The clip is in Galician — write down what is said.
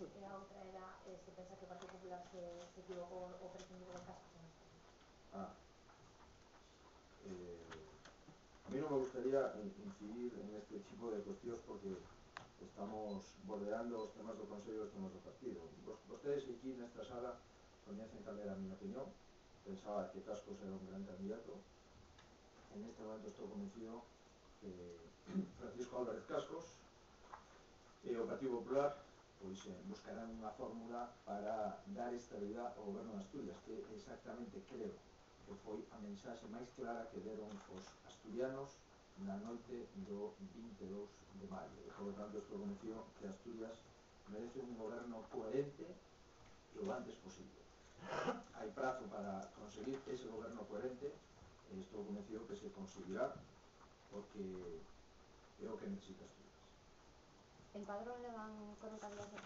Sí. E a outra era se pensa que o Partido Popular se equivocou ou prescindiu de Cascos en Asturias. A mí non me gustaría incidir en este tipo de cuestións porque estamos bordeando os temas do Consello e os temas do partido. Vostedes aquí nesta sala coñecen cal era a miña opinión, pensaba que Cascos era un gran candidato. En este momento estou convencido que Francisco Álvarez Cascos e o Partido Popular pois buscarán unha fórmula para dar estabilidade ao goberno de Asturias, que exactamente creo que foi a mensaxe máis clara que deron os asturianos na noite do 22 de maio. E, por lo tanto, estou convencido que Asturias merece un goberno coherente e o antes posible. Hai prazo para conseguir ese goberno coherente e estou convencido que se conseguirá porque é o que necesita Asturias. En Padrón levan 40 días de